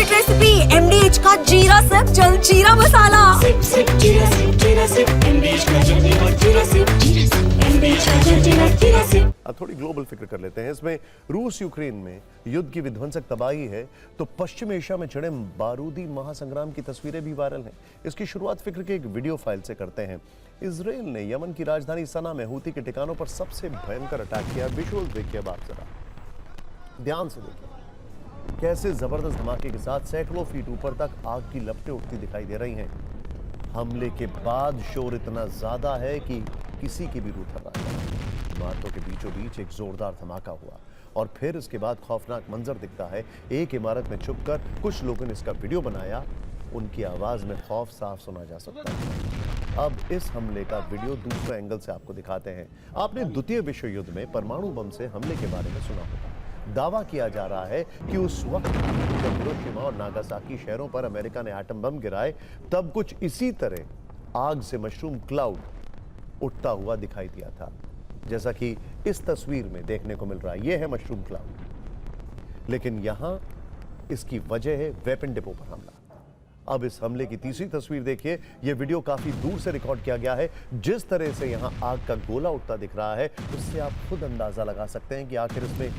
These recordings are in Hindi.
सीक्रेट रेसिपी एमडीएच का जीरा सिप जल जीरा मसाला। सिप सिप जीरा सिप एमडीएच का जल्दी और जीरा सिप एमडीएच का जीरा सिप। अब थोड़ी ग्लोबल फिक्र कर लेते हैं। इसमें रूस यूक्रेन में युद्ध की विध्वंसक तबाही है तो पश्चिम एशिया में छिड़े बारूदी महासंग्राम की तस्वीरें भी वायरल हैं। इसकी शुरुआत फिक्र के एक वीडियो फाइल से करते हैं। इजराइल ने यमन की राजधानी सना में हूती के ठिकानों पर सबसे भयंकर अटैक किया। विजुअल देखिए अब आप जरा ध्यान से देखिए कैसे जबरदस्त धमाके के साथ सैकड़ों फीट ऊपर तक आग की लपटें उठती दिखाई दे रही हैं। हमले के बाद शोर इतना ज्यादा है कि किसी की भी रूह थर्रा है। इमारतों के बीचों बीच एक जोरदार धमाका हुआ और फिर इसके बाद खौफनाक मंजर दिखता है। एक इमारत में छुपकर कुछ लोगों ने इसका वीडियो बनाया। उनकी आवाज में खौफ साफ सुना जा सकता है। अब इस हमले का वीडियो दूसरे एंगल से आपको दिखाते हैं। आपने द्वितीय विश्व युद्ध में परमाणु बम से हमले के बारे में सुना होगा। दावा किया जा रहा है कि उस वक्त जब हिरोशिमा और नागासाकी शहरों पर अमेरिका ने एटम बम गिराए तब कुछ इसी तरह आग से मशरूम क्लाउड उठता हुआ दिखाई दिया था, जैसा कि इस तस्वीर में देखने को मिल रहा है। यह है मशरूम क्लाउड, लेकिन यहां इसकी वजह है वेपन डिपो पर हमला। अब इस हमले की तीसरी तस्वीर देखिए। यह वीडियो काफी दूर से रिकॉर्ड किया गया है। जिस तरह से यहां आग का गोला उठता दिख रहा है उससे आप खुद अंदाजा लगा सकते हैं कि आखिर इसमें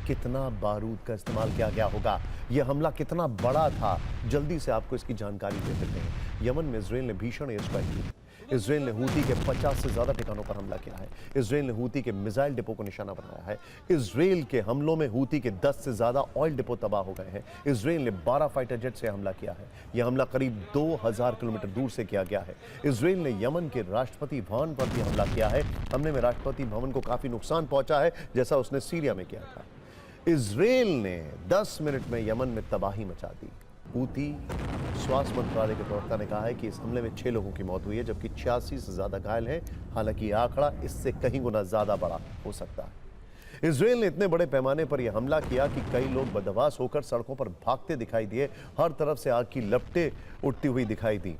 कितना बारूद का इस्तेमाल किया गया होगा। यह हमला कितना बड़ा था। जल्दी से आपको इसकी जानकारी दे देते हैं। यमन में इजराइल ने भीषण एयर स्ट्राइक की। इजराइल ने हूती के 50 से ज्यादा ठिकानों पर हमला किया है। इजराइल ने हूती के मिसाइल डिपो को निशाना बनाया है। इजराइल के हमलों में हूती के 10 से ज्यादा ऑयल डिपो तबाह हो गए हैं। इजराइल ने 12 फाइटर जेट से हमला किया है। यह हमला करीब 2000 किलोमीटर दूर से किया गया है। इजराइल ने यमन के राष्ट्रपति भवन पर भी हमला किया है। हमले में राष्ट्रपति भवन को काफी नुकसान पहुंचा है, जैसा उसने सीरिया में किया था। इजराइल ने 10 मिनट में यमन में तबाही मचा दी। हूती स्वास्थ्य मंत्रालय के प्रवक्ता ने कहा है कि इस हमले में 6 लोगों की मौत हुई है, जबकि 86 से ज्यादा घायल हैं। हालांकि यह आंकड़ा इससे कहीं गुना ज्यादा बड़ा हो सकता है। इजराइल ने इतने बड़े पैमाने पर यह हमला किया कि कई लोग बदहवास होकर सड़कों पर भागते दिखाई दिए। हर तरफ से आग की लपटें उठती हुई दिखाई दी।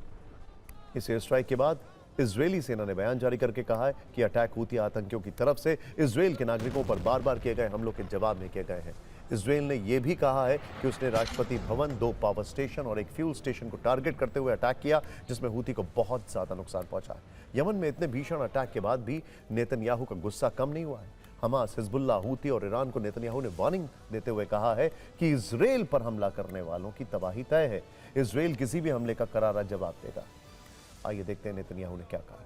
इस एयर स्ट्राइक के बाद इजरायली सेना ने बयान जारी करके कहा है कि अटैक हूती आतंकियों की तरफ से इजराइल के नागरिकों पर बार बार किए गए हमलों के जवाब में किए गए हैं। इजराइल ने यह भी कहा है कि उसने राष्ट्रपति भवन, 2 पावर स्टेशन और एक फ्यूल स्टेशन को टारगेट करते हुए अटैक किया, जिसमें हूती को बहुत ज्यादा नुकसान पहुंचा है। यमन में इतने भीषण अटैक के बाद भी नेतन्याहू का गुस्सा कम नहीं हुआ है। हमास, हिजबुल्ला, हूती और ईरान को नेतन्याहू ने वार्निंग देते हुए कहा है कि इजराइल पर हमला करने वालों की तबाही तय है। इजराइल किसी भी हमले का करारा जवाब देगा। आइए देखते हैं नेतन्याहू ने क्या कहा।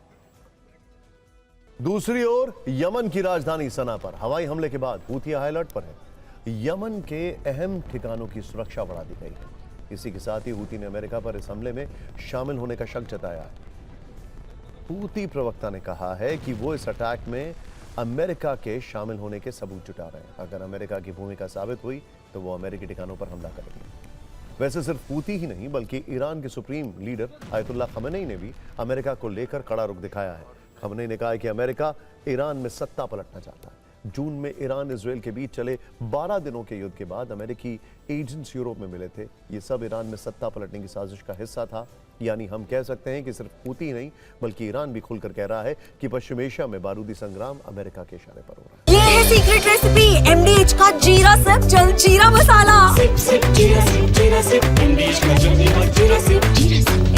दूसरी ओर यमन की राजधानी सना पर हवाई हमले के बाद हूती हाई अलर्ट पर है। यमन के अहम ठिकानों की सुरक्षा बढ़ा दी गई है। इसी के साथ ही हूती ने अमेरिका पर इस हमले में शामिल होने का शक जताया है। हूती प्रवक्ता ने कहा है कि वो इस अटैक में अमेरिका के शामिल होने के सबूत जुटा रहे हैं। अगर अमेरिका की भूमिका साबित हुई तो वो अमेरिकी ठिकानों पर हमला करेंगे। वैसे सिर्फ हूती ही नहीं बल्कि ईरान के सुप्रीम लीडर आयतुल्लाह खमेनी ने भी अमेरिका को लेकर कड़ा रुख दिखाया है। खमेनी ने कहा है कि अमेरिका ईरान में सत्ता पलटना चाहता है। जून में ईरान इजराइल के बीच चले 12 दिनों के युद्ध के बाद अमेरिकी एजेंट्स यूरोप में मिले थे। ये सब ईरान में सत्ता पलटने की साजिश का हिस्सा था। यानी हम कह सकते हैं कि सिर्फ हूती नहीं बल्कि ईरान भी खुलकर कह रहा है कि पश्चिम एशिया में बारूदी संग्राम अमेरिका के इशारे पर हो रहा है। ये है सीक्रेट रेसिपी एमडीएच का जीरा सिप जल जीरा मसाला। सिप सिप जीरा सिप एमडीएच का जल्दी और जीरा सिप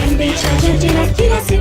एमडीएच का जीरा सिप।